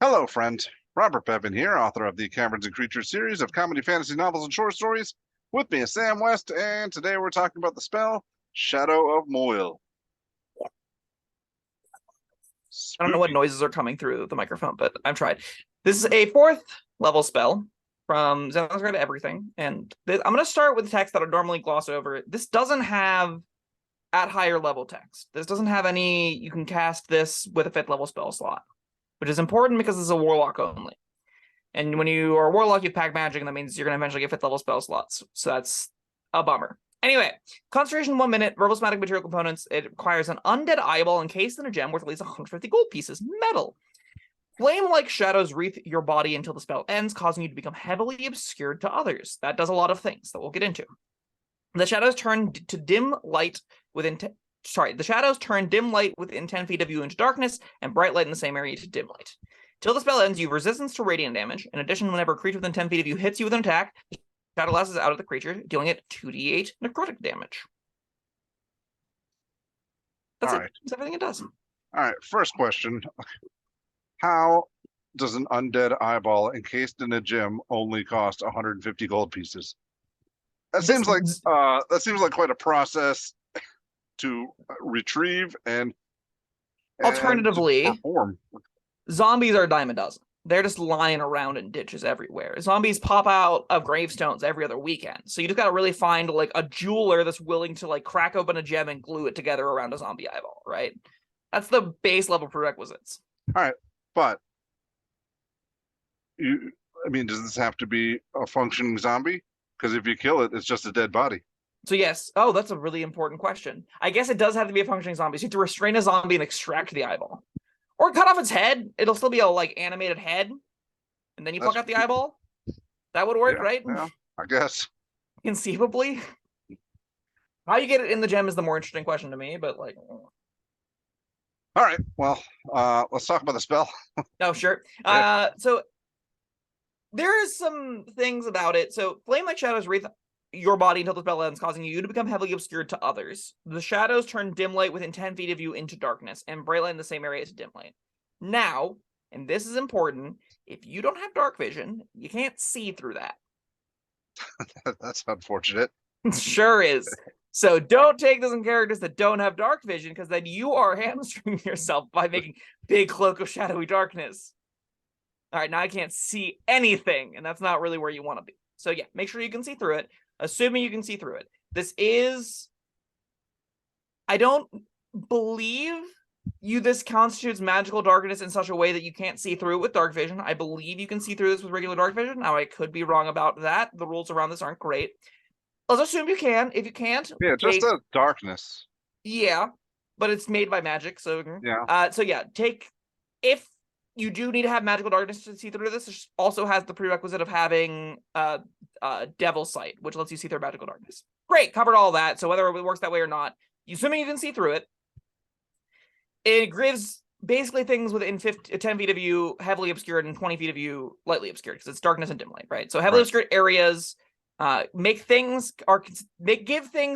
Hello, friend. Robert Bevan here, author of the Caverns and Creatures series of comedy, fantasy novels, and short stories. With me is Sam West, and today we're talking about the spell Shadow of Moil. I don't know what Spooky. noises are coming through the microphone, but I've tried. This is a 4th level spell from Xenon's Guide to Everything, and I'm going to start with the text that I normally gloss over. This doesn't have at higher level text. This doesn't have any, you can cast this with a 5th level spell slot, which is important because this is a warlock only. And when you are a warlock, you pack magic, and that means you're going to eventually get 5th level spell slots. So that's a bummer. Anyway, concentration 1 minute, verbal somatic material components. It requires an undead eyeball encased in a gem worth at least 150 gold pieces. Metal. Flame-like shadows wreath your body until the spell ends, causing you to become heavily obscured to others. That does a lot of things that we'll get into. The shadows turn to dim light within... the shadows turn dim light within 10 feet of you into darkness, and bright light in the same area to dim light. Till the spell ends, you have resistance to radiant damage. In addition, whenever a creature within 10 feet of you hits you with an attack, the shadow lashes out of the creature, dealing it 2d8 necrotic damage. That's it. That's everything it does. All right, first question. How does an undead eyeball encased in a gem only cost 150 gold pieces? That seems like quite a process to retrieve and alternatively to perform. Zombies are a dime a dozen. They're just lying around in ditches everywhere. Zombies pop out of gravestones every other weekend. So you just gotta really find like a jeweler that's willing to like crack open a gem and glue it together around a zombie eyeball, right? That's the base level prerequisites. All right, but does this have to be a functioning zombie? Because if you kill it, it's just a dead body. So yes. Oh, that's a really important question. I guess it does have to be a functioning zombie. So you have to restrain a zombie and extract the eyeball. Or cut off its head. It'll still be a like animated head. And then you pluck out the eyeball. That would work, right? Yeah, I guess. Conceivably. How you get it in the gem is the more interesting question to me, but like... All right, well, let's talk about the spell. Oh, sure. So there is some things about it. So flame-like shadows wreath your body until the spell ends, causing you to become heavily obscured to others. The shadows turn dim light within 10 feet of you into darkness, and bright light in the same area to dim light. Now, and this is important, if you don't have dark vision, you can't see through that. That's unfortunate. Sure is. So don't take this in characters that don't have dark vision, because then you are hamstringing yourself by making big cloak of shadowy darkness. All right, now I can't see anything, and that's not really where you want to be. So yeah, make sure you can see through it, assuming you can see through it. This is... I don't believe this constitutes magical darkness in such a way that you can't see through it with dark vision. I believe you can see through this with regular dark vision. Now, I could be wrong about that. The rules around this aren't great. Let's assume you can. If you can't... Yeah, just a darkness. Yeah, but it's made by magic, so... Yeah. So yeah, if you do need to have magical darkness to see through this, it also has the prerequisite of having Devil Sight, which lets you see through magical darkness. Great, covered all that. So whether it works that way or not, assuming you can see through it, it gives basically things within 10 feet of you heavily obscured and 20 feet of you lightly obscured, because it's darkness and dim light, right? So heavily obscured areas give things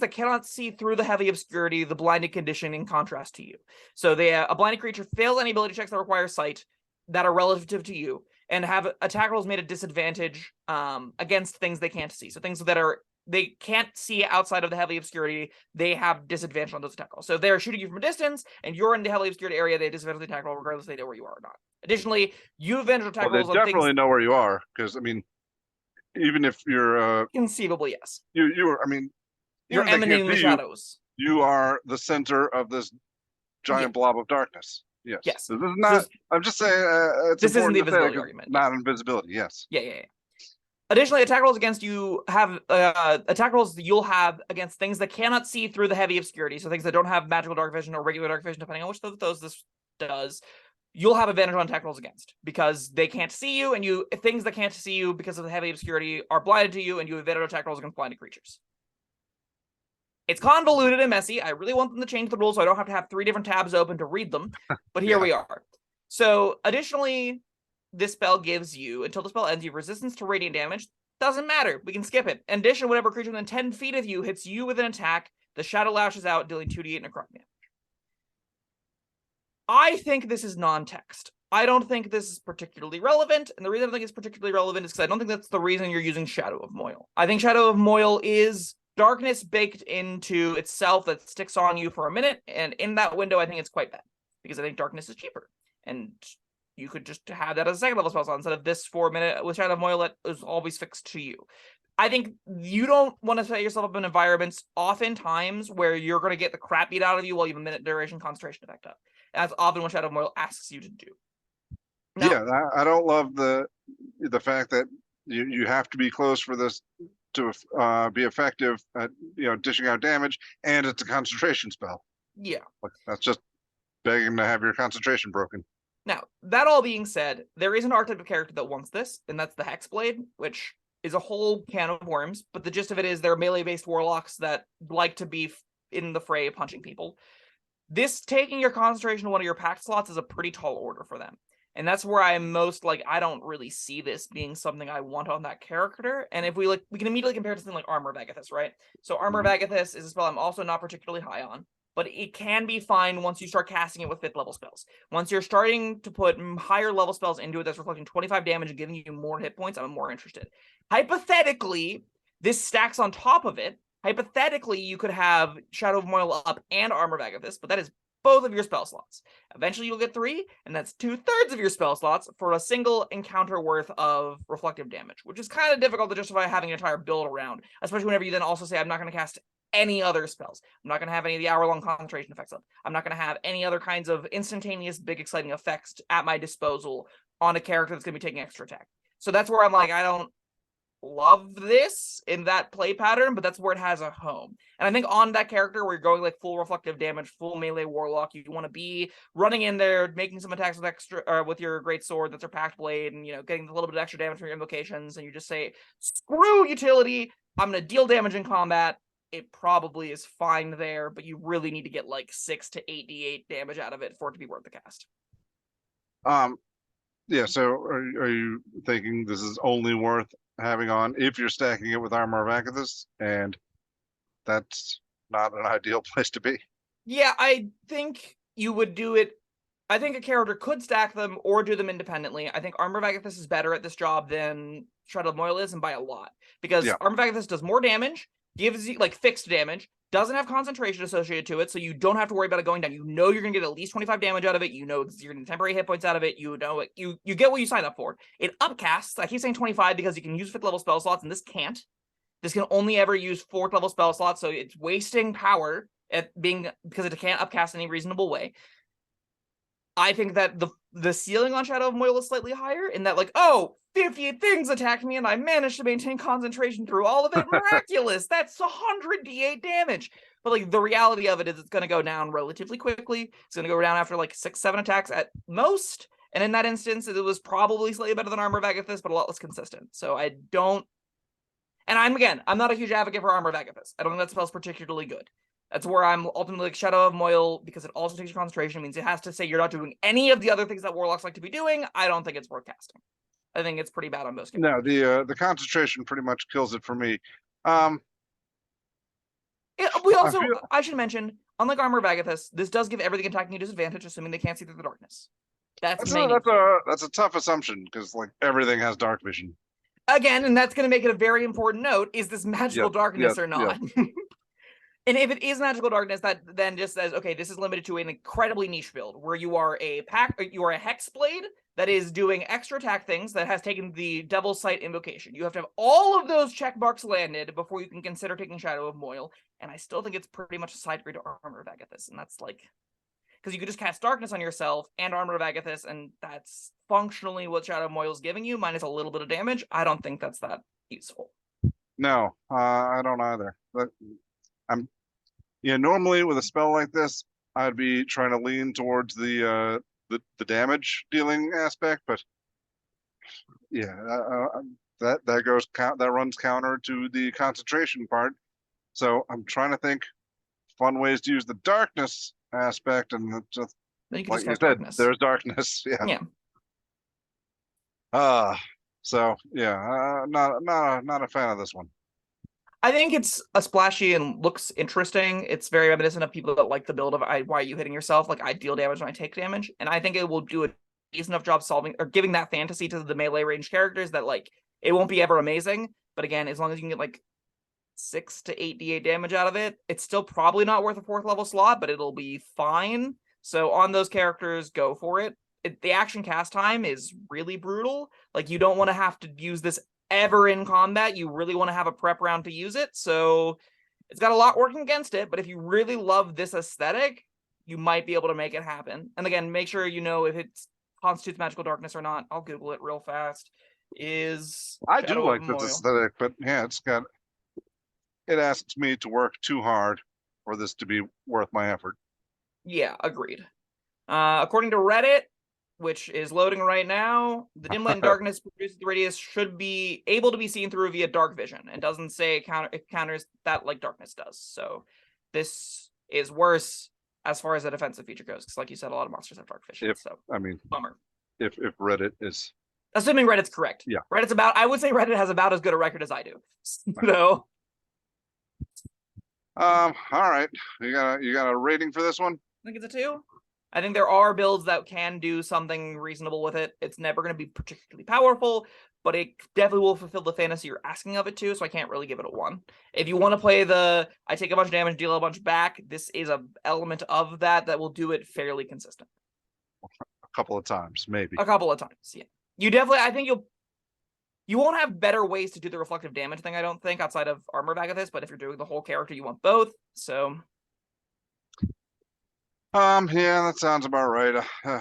that cannot see through the heavy obscurity, the blinded condition, in contrast to you. So a blinded creature fails any ability checks that require sight that are relative to you, and have attack rolls made a disadvantage against things they can't see. So things that they can't see outside of the heavy obscurity, they have disadvantage on those attack rolls. So if they're shooting you from a distance and you're in the heavily obscured area, they have disadvantage on the attack roll regardless if they know where you are or not. Additionally, you have advantage attack rolls on things... They definitely know where you are, because even if you're conceivably, yes. You're emanating the shadows. You are the center of this giant blob of darkness. Yes. Yes. This is not... I'm just saying it's this isn't the invisibility argument. Not invisibility, yes. Yeah. Additionally, attack rolls against you have attack rolls you'll have against things that cannot see through the heavy obscurity. So things that don't have magical dark vision or regular dark vision, depending on which of those this does, you'll have advantage on attack rolls against, because they can't see you, and things that can't see you because of the heavy obscurity are blinded to you, and you have advantage on attack rolls against blinded creatures. It's convoluted and messy. I really want them to change the rules so I don't have to have 3 different tabs open to read them, but here we are. So additionally, this spell gives you, until the spell ends, you have resistance to radiant damage. Doesn't matter. We can skip it. In addition, whenever a creature within 10 feet of you hits you with an attack, the shadow lashes out, dealing 2d8 necrotic damage. I think this is non-text. I don't think this is particularly relevant, and the reason I think it's particularly relevant is because I don't think that's the reason you're using Shadow of Moil. I think Shadow of Moil is darkness baked into itself that sticks on you for a minute, and in that window, I think it's quite bad, because I think darkness is cheaper, and you could just have that as a second level spell slot instead of this 4-minute with Shadow of Moil that is always fixed to you. I think you don't want to set yourself up in environments oftentimes where you're going to get the crap beat out of you while you have a minute duration concentration effect up. That's often what Shadow of Moil asks you to do. Now, Yeah, I don't love the fact that you have to be close for this to be effective at dishing out damage, and it's a concentration spell. yeah. Like, that's just begging to have your concentration broken. Now, that all being said, there is an archetype of character that wants this, and that's the Hex Blade, which is a whole can of worms, but the gist of it is they're melee-based warlocks that like to be in the fray punching people. This taking your concentration to one of your pact slots is a pretty tall order for them. And that's where I'm most like, I don't really see this being something I want on that character. And if we can immediately compare it to something like Armor of Agathys, right? So Armor of Agathys is a spell I'm also not particularly high on, but it can be fine once you start casting it with 5th level spells. Once you're starting to put higher level spells into it that's reflecting 25 damage and giving you more hit points, I'm more interested. Hypothetically, this stacks on top of it. Hypothetically, you could have Shadow of Moil up and Armor of Agathys, but that is both of your spell slots. Eventually you'll get 3, and that's 2/3 of your spell slots for a single encounter worth of reflective damage, which is kind of difficult to justify having an entire build around, especially whenever you then also say, I'm not going to cast any other spells. I'm not going to have any of the hour-long concentration effects up. I'm not going to have any other kinds of instantaneous, big, exciting effects at my disposal on a character that's going to be taking extra attack. So that's where I'm like, I don't love this in that play pattern, but that's where it has a home. And I think on that character where you're going like full reflective damage, full melee warlock, you want to be running in there, making some attacks with extra with your great sword that's your pact blade, and getting a little bit of extra damage from your invocations, and you just say, screw utility, I'm gonna deal damage in combat. It probably is fine there, but you really need to get like 6 to 8 d8 damage out of it for it to be worth the cast. Yeah, so are you thinking this is only worth having on if you're stacking it with Armor of Agathys, and that's not an ideal place to be? Yeah, I think you would do it. I think a character could stack them or do them independently. I think Armor of Agathys is better at this job than Shadow of Moil is, and by a lot. Because Armor of Agathys does more damage, gives you like fixed damage, doesn't have concentration associated to it, so you don't have to worry about it going down. You know you're gonna get at least 25 damage out of it. You know you're gonna temporary hit points out of it. You know you get what you sign up for. It upcasts. I keep saying 25 because you can use 5th level spell slots, and this can't. This can only ever use 4th level spell slots, so it's wasting power because it can't upcast in any reasonable way. I think that the ceiling on Shadow of Moil is slightly higher in that, like, 50 things attacked me and I managed to maintain concentration through all of it. Miraculous! That's 100 d8 damage. But like the reality of it is it's going to go down relatively quickly. It's going to go down after like 6-7 attacks at most. And in that instance, it was probably slightly better than Armor of Agathys, but a lot less consistent. So I don't... And I'm not a huge advocate for Armor of Agathys. I don't think that spell's particularly good. That's where I'm ultimately like Shadow of Moil, because it also takes your concentration, means it has to say you're not doing any of the other things that warlocks like to be doing. I don't think it's worth casting. I think it's pretty bad on most characters. No, the concentration pretty much kills it for me. I should mention, unlike Armor of Agathys, this does give everything attacking you disadvantage, assuming they can't see through the darkness. That's a tough assumption, because like everything has dark vision. Again, and that's going to make it a very important note: is this magical darkness or not? And if it is magical darkness, that then just says, okay, this is limited to an incredibly niche build where you are a Hex Blade that is doing extra attack things that has taken the Devil's Sight invocation. You have to have all of those check marks landed before you can consider taking Shadow of Moil. And I still think it's pretty much a side grade to Armor of Agathys. And that's like, because you could just cast Darkness on yourself and Armor of Agathys, and that's functionally what Shadow of Moil is giving you, minus a little bit of damage. I don't think that's that useful. No, I don't either. But normally with a spell like this, I'd be trying to lean towards the damage dealing aspect, but that runs counter to the concentration part. So I'm trying to think fun ways to use the darkness aspect, and just like you said, darkness. There's darkness. Yeah. So yeah, not a fan of this one. I think it's a splashy and looks interesting. It's very reminiscent of people that like the build of why are you hitting yourself? Like, I deal damage when I take damage, and I think it will do a decent enough job solving or giving that fantasy to the melee range characters that like it won't be ever amazing, but again, as long as you can get like 6 to 8 DA damage out of it, it's still probably not worth a 4th level slot, but it'll be fine. So on those characters, go for it. The action cast time is really brutal. Like you don't want to have to use this ever in combat. You really want to have a prep round to use it. So it's got a lot working against it, but if you really love this aesthetic, you might be able to make it happen. And again, make sure you know if it constitutes magical darkness or not. I'll Google it real fast. I do like this aesthetic, but yeah, it asks me to work too hard for this to be worth my effort. Yeah, agreed. According to Reddit, which is loading right now, the dim light and darkness produced at the radius should be able to be seen through via dark vision. It doesn't say it counters that like darkness does. So this is worse as far as the defensive feature goes, because like you said, a lot of monsters have dark vision. Bummer. If Reddit is, assuming Reddit's correct, yeah, I would say Reddit has about as good a record as I do. So, all right, you got a rating for this one? I think it's a 2. I think there are builds that can do something reasonable with it. It's never going to be particularly powerful, but it definitely will fulfill the fantasy you're asking of it to, so I can't really give it a 1. If you want to play I take a bunch of damage, deal a bunch back, this is an element of that will do it fairly consistent. A couple of times, maybe. A couple of times, yeah. You definitely, I think you won't have better ways to do the reflective damage thing, I don't think, outside of Armor of Agathys, but if you're doing the whole character, you want both, so... Yeah, that sounds about right. I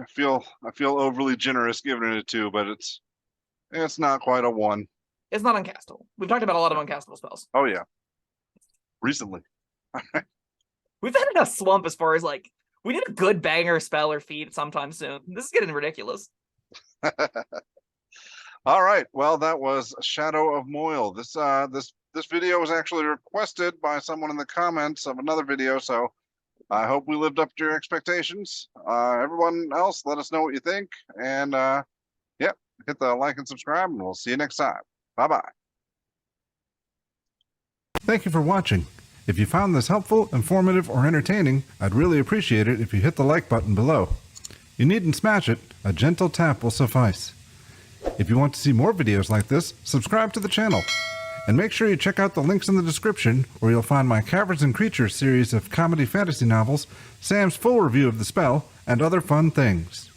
feel overly generous giving it a 2, but it's not quite a 1. It's not uncastable. We've talked about a lot of uncastable spells. Oh yeah, recently. We've been in a slump as far as like we need a good banger spell or feat sometime soon. This is getting ridiculous. All right, well, that was Shadow of Moil. This video was actually requested by someone in the comments of another video, so I hope we lived up to your expectations. Everyone else, let us know what you think. And hit the like and subscribe, and we'll see you next time. Bye-bye. Thank you for watching. If you found this helpful, informative, or entertaining, I'd really appreciate it if you hit the like button below. You needn't smash it. A gentle tap will suffice. If you want to see more videos like this, subscribe to the channel. And make sure you check out the links in the description, where you'll find my Caverns and Creatures series of comedy fantasy novels, Sam's full review of the spell, and other fun things.